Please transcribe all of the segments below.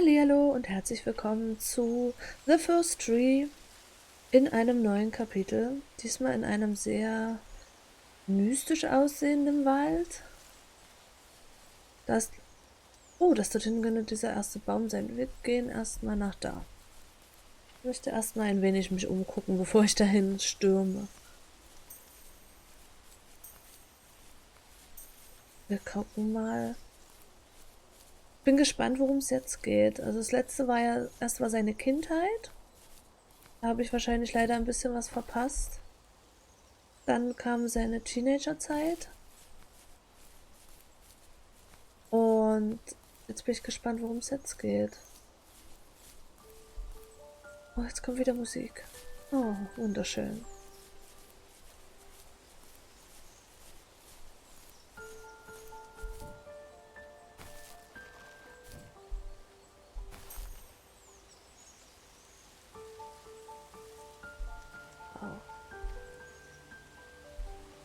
Hallihallo und herzlich willkommen zu The First Tree in einem neuen Kapitel. Diesmal in einem sehr mystisch aussehenden Wald. Das dort hinten könnte dieser erste Baum sein. Wir gehen erstmal nach da. Ich möchte erstmal ein wenig mich umgucken, bevor ich dahin stürme. Wir gucken mal. Bin gespannt, worum es jetzt geht. Also das letzte war ja erst mal seine Kindheit. Da habe ich wahrscheinlich leider ein bisschen was verpasst. Dann kam seine Teenagerzeit. Und jetzt bin ich gespannt, worum es jetzt geht. Oh, jetzt kommt wieder Musik. Oh, wunderschön. Oh.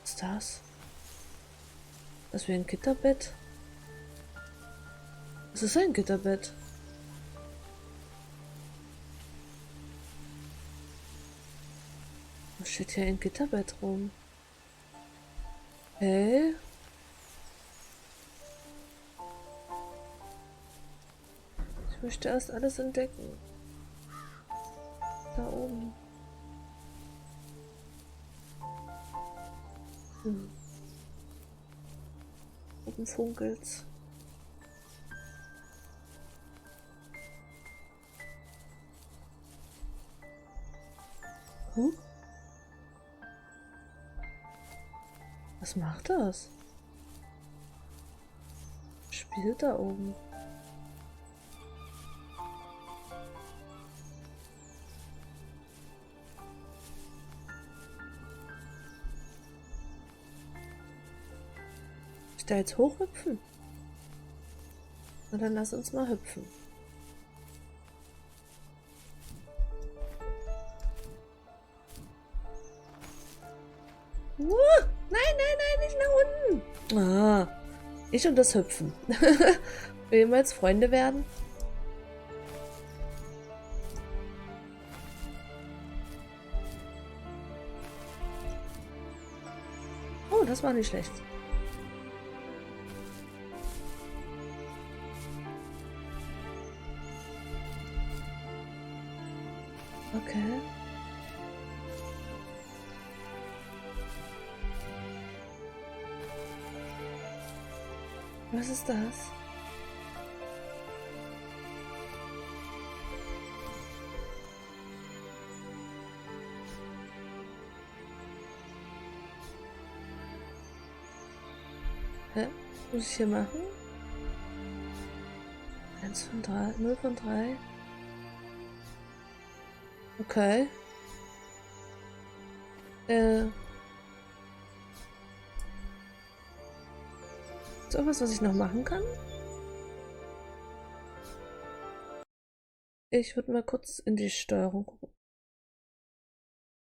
Was ist das? Das ist wie ein Gitterbett. Es ist ein Gitterbett. Was steht hier ein Gitterbett rum? Hey? Ich möchte erst alles entdecken. Da oben. Oben funkelt's. Huh? Was macht das? Spielt da oben. Ich da jetzt hochhüpfen? Na dann lass uns mal hüpfen. Nein, nein, nein, nicht nach unten. Ah, ich und das Hüpfen. Will jemals Freunde werden? Oh, das war nicht schlecht. Okay. Was ist das? Hä? Was muss ich hier machen? 1 von 3, 0 von 3. Okay. Ist irgendwas, was ich noch machen kann? Ich würde mal kurz in die Steuerung gucken.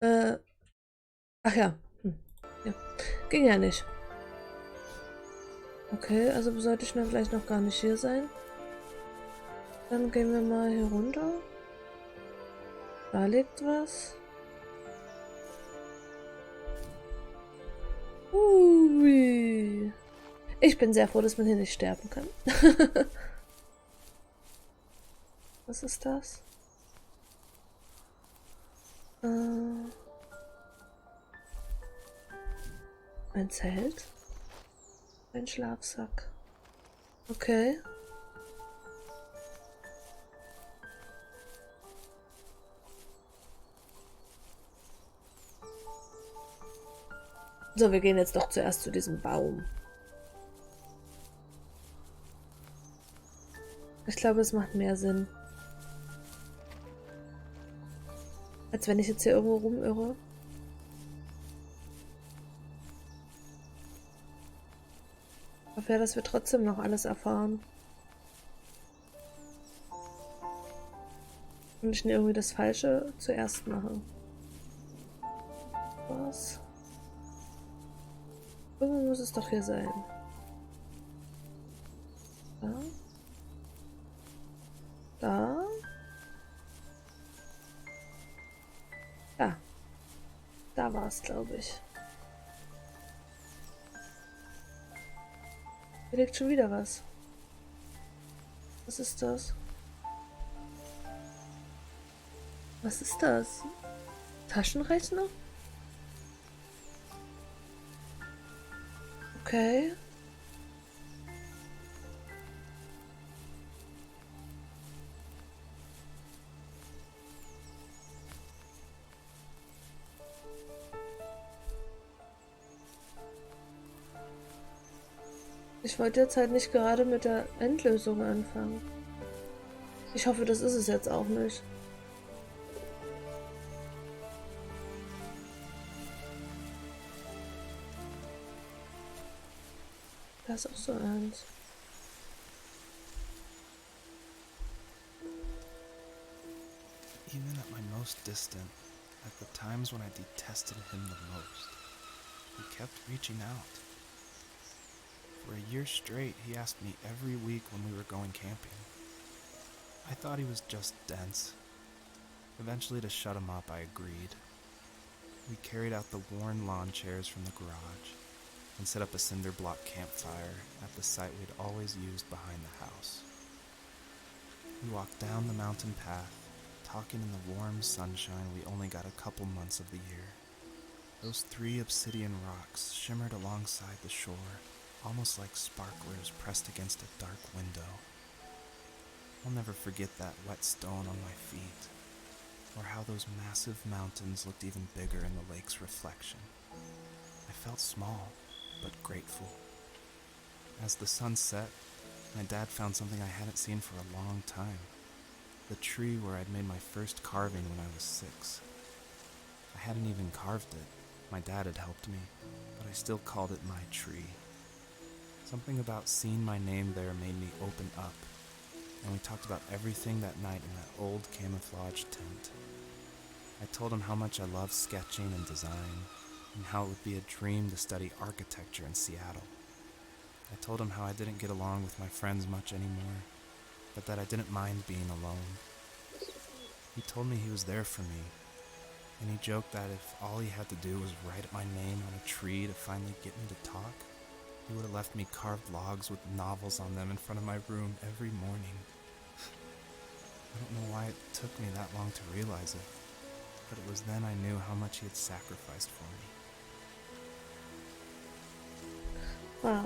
Ach ja. Ja. Ging ja nicht. Okay, also sollte ich dann vielleicht noch gar nicht hier sein. Dann gehen wir mal hier runter. Da liegt was. Ui. Ich bin sehr froh, dass man hier nicht sterben kann. Was ist das? Ein Zelt? Ein Schlafsack. Okay. So, wir gehen jetzt doch zuerst zu diesem Baum. Ich glaube, es macht mehr Sinn. Als wenn ich jetzt hier irgendwo rumirre. Ich hoffe ja, dass wir trotzdem noch alles erfahren. Und ich irgendwie das Falsche zuerst mache. Was? Irgendwo muss es doch hier sein. Da? Da. Ja, da war es, glaube ich. Hier liegt schon wieder was. Was ist das? Was ist das? Taschenrechner? Okay. Ich wollte jetzt halt nicht gerade mit der Endlösung anfangen. Ich hoffe, das ist es jetzt auch nicht. Da ist auch so eins. Even at my most distant, at the times when I detested him the most, he kept reaching out. For a year straight, he asked me every week when we were going camping. I thought he was just dense. Eventually, to shut him up, I agreed. We carried out the worn lawn chairs from the garage and set up a cinder block campfire at the site we'd always used behind the house. We walked down the mountain path, talking in the warm sunshine we only got a couple months of the year. Those 3 obsidian rocks shimmered alongside the shore, almost like sparklers pressed against a dark window. I'll never forget that wet stone on my feet, or how those massive mountains looked even bigger in the lake's reflection. I felt small, but grateful. As the sun set, my dad found something I hadn't seen for a long time. The tree where I'd made my first carving when I was 6. I hadn't even carved it. My dad had helped me, but I still called it my tree. Something about seeing my name there made me open up, and we talked about everything that night in that old camouflage tent. I told him how much I loved sketching and design, and how it would be a dream to study architecture in Seattle. I told him how I didn't get along with my friends much anymore, but that I didn't mind being alone. He told me he was there for me, and he joked that if all he had to do was write my name on a tree to finally get me to talk, he would have left me carved logs with novels on them in front of my room every morning. I don't know why it took me that long to realize it, but it was then I knew how much he had sacrificed for me. Wow.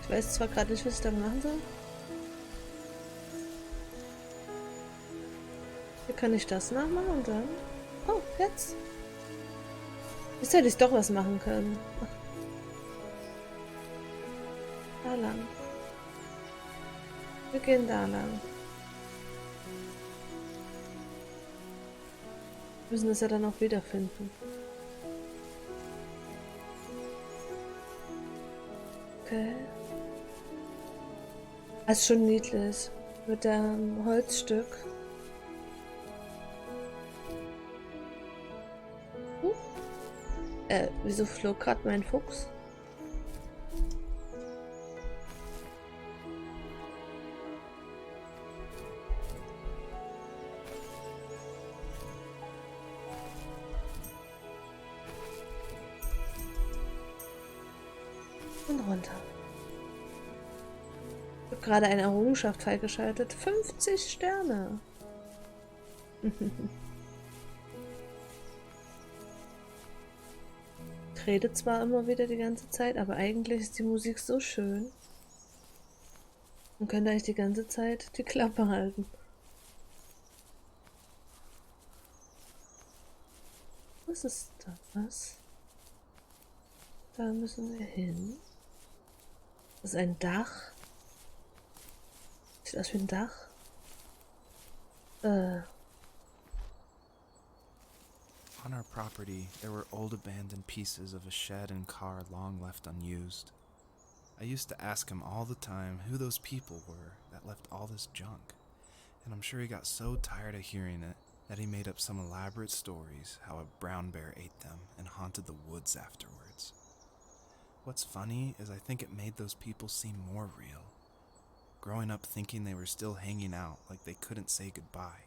Ich weiß zwar gerade nicht, was ich da machen soll. Hier kann ich das nachmachen und dann... Oh, jetzt. Jetzt hätte ich doch was machen können. Ach. Da lang. Wir gehen da lang. Wir müssen das ja dann auch wiederfinden. Okay. Das ist schon niedlich. Mit dem Holzstück. Wieso flog gerade mein Fuchs? Und runter. Ich habe gerade eine Errungenschaft freigeschaltet. 50 Sterne. Ich rede zwar immer wieder die ganze Zeit, aber eigentlich ist die Musik so schön. Man könnte eigentlich die ganze Zeit die Klappe halten. Was ist das? Da müssen wir hin. Das ist ein Dach. Sieht aus wie ein Dach. On On our property, there were old abandoned pieces of a shed and car long left unused. I used to ask him all the time who those people were that left all this junk, and I'm sure he got so tired of hearing it that he made up some elaborate stories how a brown bear ate them and haunted the woods afterwards. What's funny is I think it made those people seem more real, growing up thinking they were still hanging out like they couldn't say goodbye.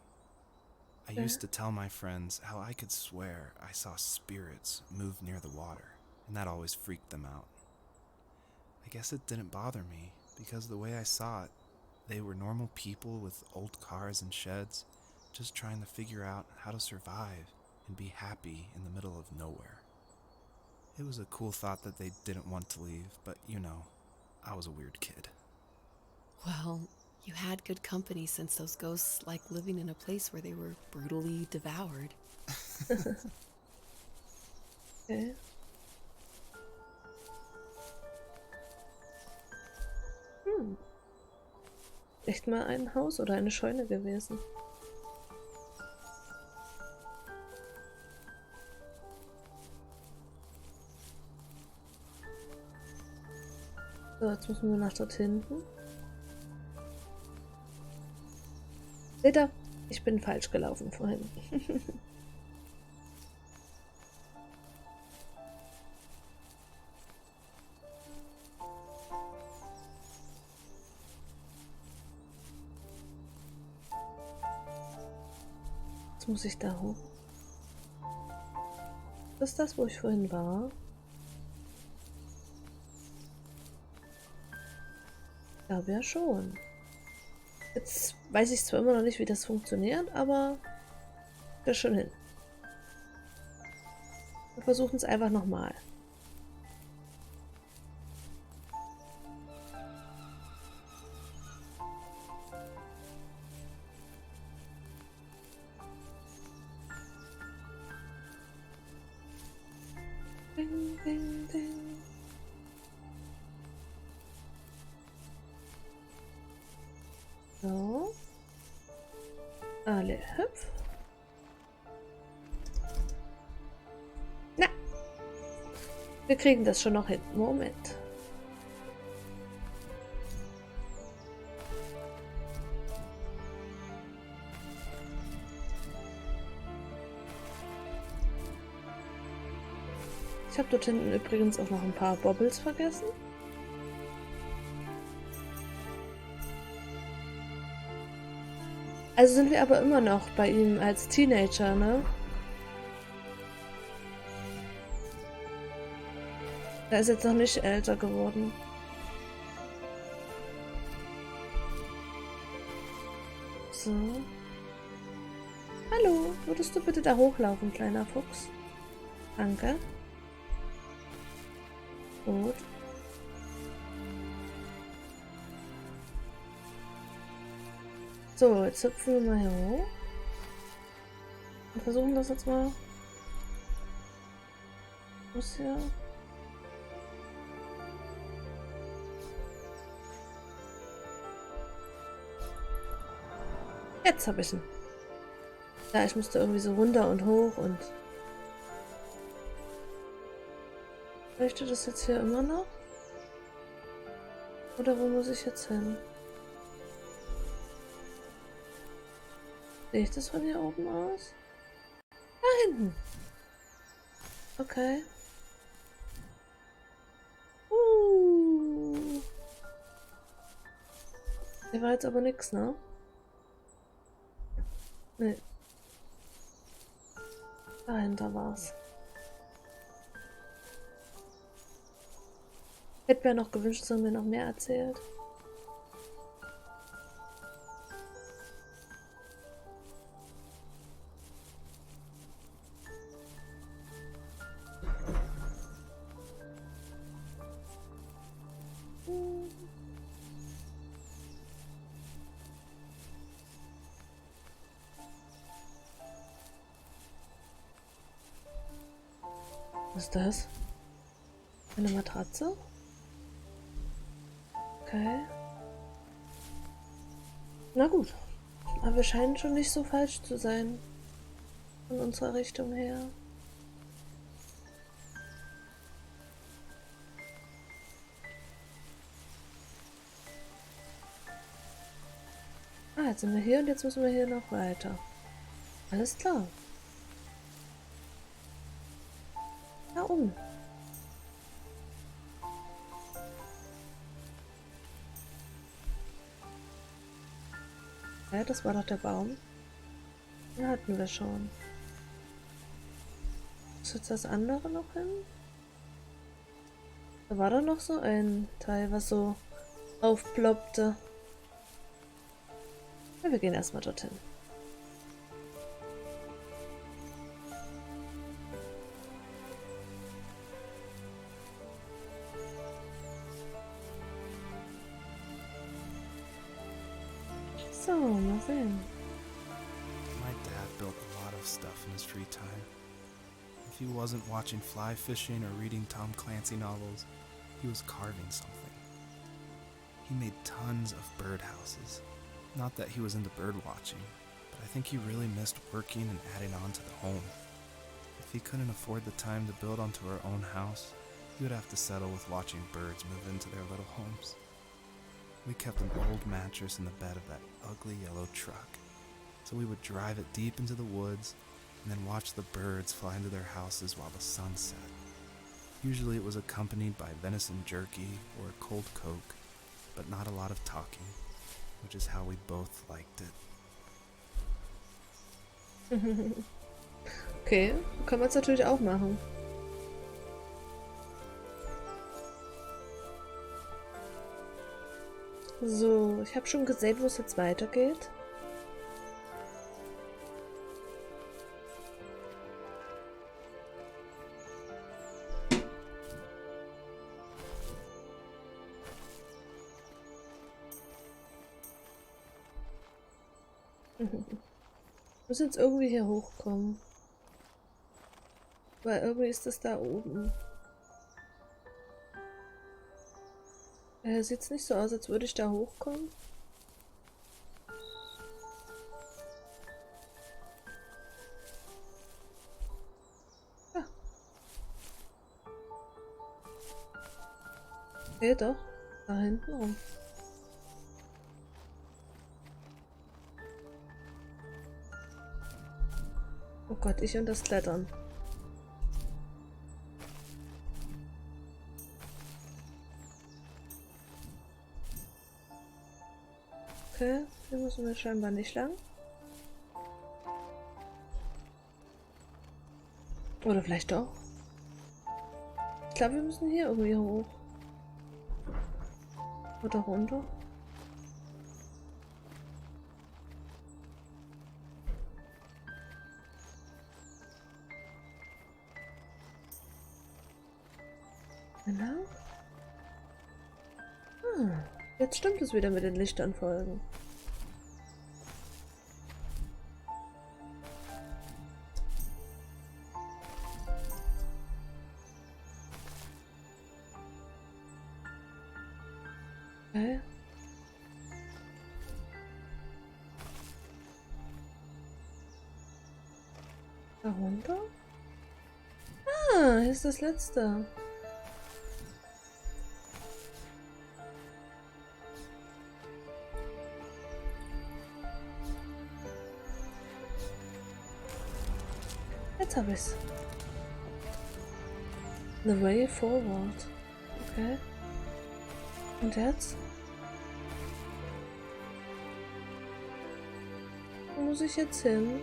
I used to tell my friends how I could swear I saw spirits move near the water, and that always freaked them out. I guess it didn't bother me, because the way I saw it, they were normal people with old cars and sheds, just trying to figure out how to survive and be happy in the middle of nowhere. It was a cool thought that they didn't want to leave, but I was a weird kid. Well, you had good company since those ghosts like living in a place where they were brutally devoured. Okay. Echt mal ein Haus oder eine Scheune gewesen. So, jetzt müssen wir nach dort hinten. Seht ihr? Ich bin falsch gelaufen vorhin. Jetzt muss ich da hoch. Ist das, wo ich vorhin war? Ich glaube ja schon. Jetzt weiß ich zwar immer noch nicht, wie das funktioniert, aber das schon hin. Wir versuchen es einfach nochmal. Ding, ding, ding. So. Alle hüpf. Na. Wir kriegen das schon noch hin. Moment. Ich habe dort hinten übrigens auch noch ein paar Bobbles vergessen. Also sind wir aber immer noch bei ihm als Teenager, ne? Er ist jetzt noch nicht älter geworden. So. Hallo, würdest du bitte da hochlaufen, kleiner Fuchs? Danke. Gut. So, jetzt hüpfen wir mal hier hoch. Und versuchen das jetzt mal. Muss ja. Jetzt habe ich ihn. Ja, ich musste irgendwie so runter und hoch und. Möchte das jetzt hier immer noch? Oder wo muss ich jetzt hin? Sehe ich das von hier oben aus? Da hinten. Okay. Hier war jetzt aber nix, ne? Nee. Dahinter war's. Hätte mir noch gewünscht, dass er mir noch mehr erzählt. Was ist das? Eine Matratze? Okay. Na gut. Aber wir scheinen schon nicht so falsch zu sein. Von unserer Richtung her. Ah, jetzt sind wir hier und jetzt müssen wir hier noch weiter. Alles klar. Da oben. Ja, das war doch der Baum. Den hatten wir schon. Ist jetzt das andere noch hin? Da war doch noch so ein Teil, was so aufploppte. Ja, wir gehen erstmal dorthin. So, mal sehen. My dad built a lot of stuff in his free time. If he wasn't watching fly fishing or reading Tom Clancy novels, he was carving something. He made tons of birdhouses. Not that he was into bird watching, but I think he really missed working and adding on to the home. If he couldn't afford the time to build onto our own house, he would have to settle with watching birds move into their little homes. We kept an old mattress in the bed of that ugly yellow truck, so we would drive it deep into the woods and then watch the birds fly into their houses while the sun set. Usually it was accompanied by venison jerky or a cold Coke, but not a lot of talking, which is how we both liked it. Okay, kann man es natürlich auch machen. So, ich habe schon gesehen, wo es jetzt weitergeht. Muss jetzt irgendwie hier hochkommen. Weil irgendwie ist das da oben. Sieht's nicht so aus, als würde ich da hochkommen. Ja. Okay, doch. Da hinten rum. Oh Gott, ich und das Klettern. Okay, hier müssen wir scheinbar nicht lang. Oder vielleicht doch. Ich glaube, wir müssen hier irgendwie hoch. Oder runter. Genau. Jetzt stimmt es wieder mit den Lichtern folgen. Okay. Da runter? Ah, hier ist das letzte. Jetzt habe ich's. The way forward. Okay. Und jetzt? Wo muss ich jetzt hin?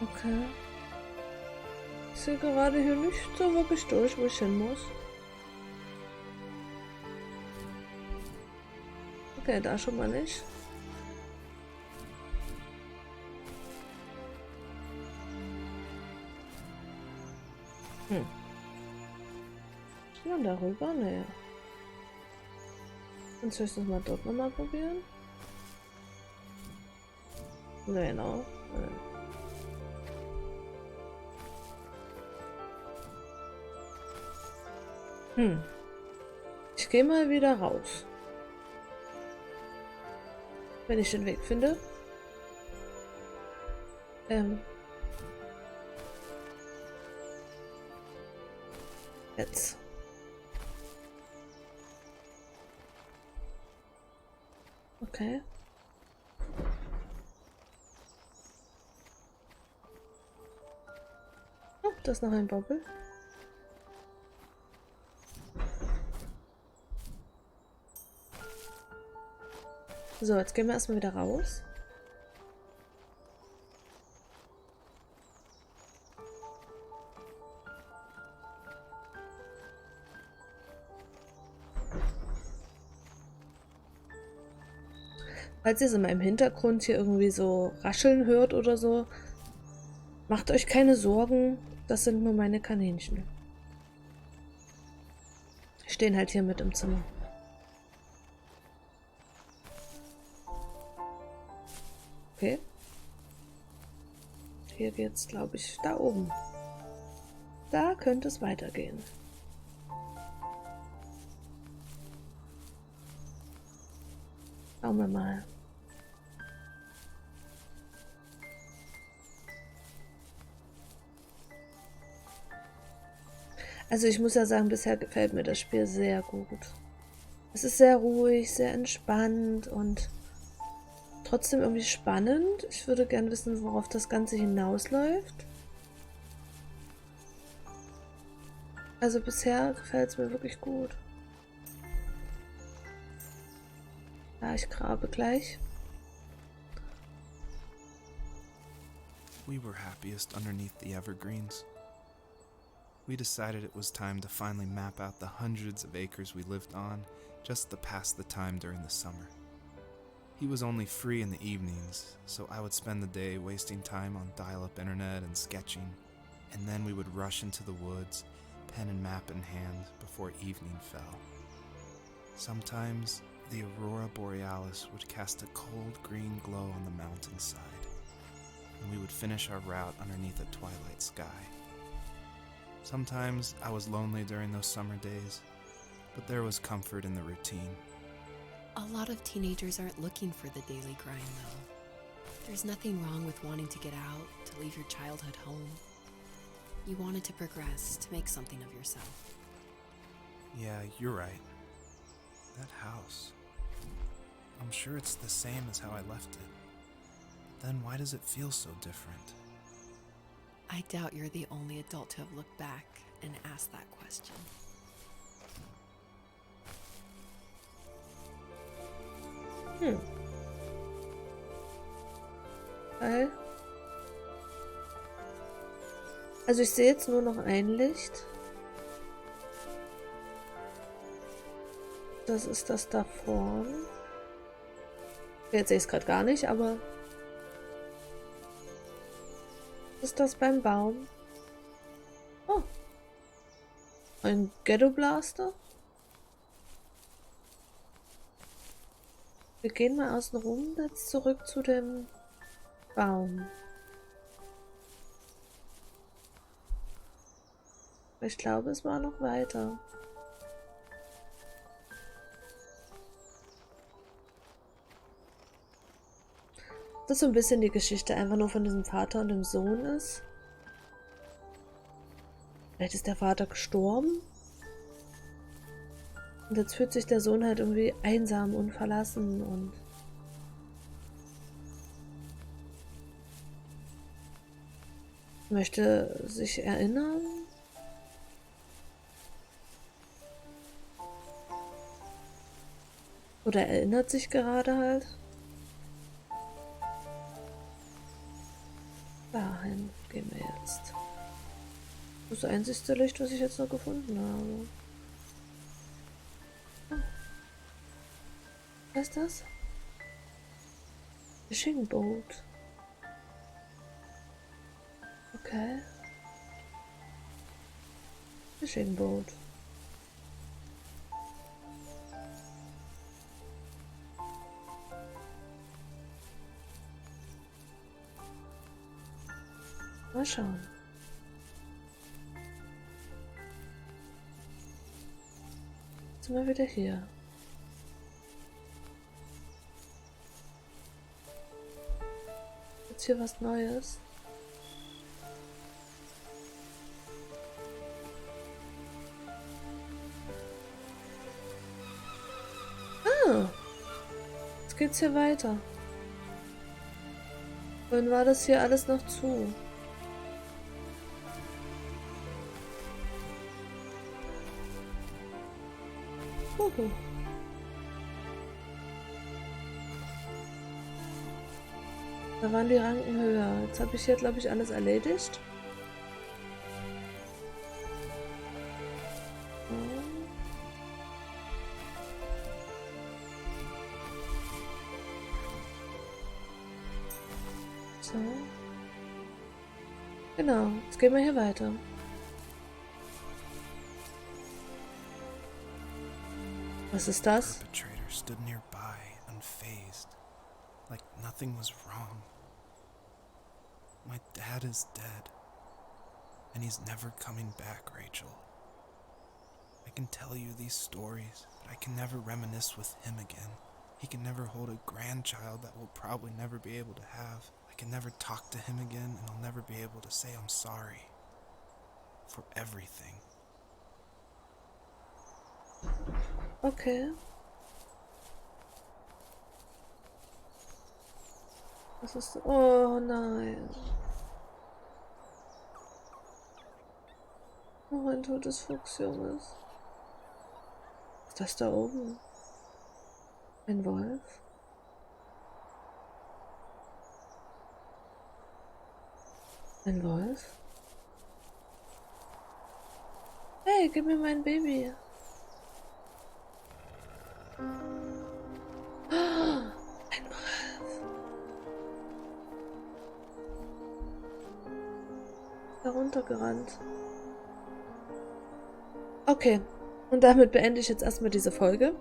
Okay. Ich sehe gerade hier nicht so wirklich durch, wo ich hin muss. Okay, da schon mal nicht. Ja, darüber? Nee. Dann soll ich das mal dort nochmal probieren? Nee, no. Ich gehe mal wieder raus. Wenn ich den Weg finde. Ähm. Jetzt. Okay. Oh, da ist noch ein Bobbel. So, jetzt gehen wir erstmal wieder raus. Falls ihr es in meinem Hintergrund hier irgendwie so rascheln hört oder so, macht euch keine Sorgen, das sind nur meine Kaninchen. Die stehen halt hier mit im Zimmer. Okay. Hier geht's, glaube ich, da oben. Da könnte es weitergehen. Schauen wir mal. Also ich muss ja sagen, bisher gefällt mir das Spiel sehr gut. Es ist sehr ruhig, sehr entspannt und trotzdem irgendwie spannend. Ich würde gerne wissen, worauf das Ganze hinausläuft. Also bisher gefällt es mir wirklich gut. Ja, ich grabe gleich. We were happiest underneath the evergreens. We decided it was time to finally map out the hundreds of acres we lived on just to pass the time during the summer. He was only free in the evenings, so I would spend the day wasting time on dial-up internet and sketching, and then we would rush into the woods, pen and map in hand, before evening fell. Sometimes, the aurora borealis would cast a cold green glow on the mountainside, and we would finish our route underneath a twilight sky. Sometimes I was lonely during those summer days, but there was comfort in the routine. A lot of teenagers aren't looking for the daily grind, though. There's nothing wrong with wanting to get out, to leave your childhood home. You wanted to progress, to make something of yourself. Yeah, you're right. That house. I'm sure it's the same as how I left it. Then why does it feel so different? I doubt you're the only adult to have looked back and asked that question. Okay. Also ich sehe jetzt nur noch ein Licht. Das ist das da vorne. Jetzt sehe ich es gerade gar nicht, aber ist das beim Baum? Oh. Ein Ghetto Blaster. Wir gehen mal außen rum, jetzt zurück zu dem Baum. Ich glaube, es war noch weiter. Das ist so ein bisschen die Geschichte einfach nur von diesem Vater und dem Sohn ist. Vielleicht ist der Vater gestorben. Und jetzt fühlt sich der Sohn halt irgendwie einsam und verlassen und möchte sich erinnern. Oder erinnert sich gerade halt. Dahin gehen wir jetzt. Das ist das einzige Licht, was ich jetzt noch gefunden habe. Ah. Was ist das? Fishing Boat. Okay. Fishing Boat. Mal schauen. Jetzt sind wir wieder hier. Jetzt hier was Neues. Jetzt geht's hier weiter. Vorhin war das hier alles noch zu. Uhu. Da waren die Ranken höher. Jetzt habe ich hier, glaube ich, alles erledigt. So. Genau, jetzt gehen wir hier weiter. Was ist das? The perpetrator stood nearby, unfazed, like nothing was wrong. My dad is dead, and he's never coming back, Rachel. I can tell you these stories, but I can never reminisce with him again. He can never hold a grandchild that we'll probably never be able to have. I can never talk to him again, and I'll never be able to say I'm sorry for everything. Okay. Was ist... Oh nein. Oh, ein totes Fuchsjunges. Ist das da oben? Ein Wolf? Ein Wolf? Hey, gib mir mein Baby. Ein Wolf. Heruntergerannt. Okay, und damit beende ich jetzt erstmal diese Folge.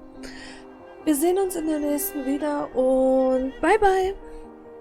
Wir sehen uns in der nächsten wieder und bye bye!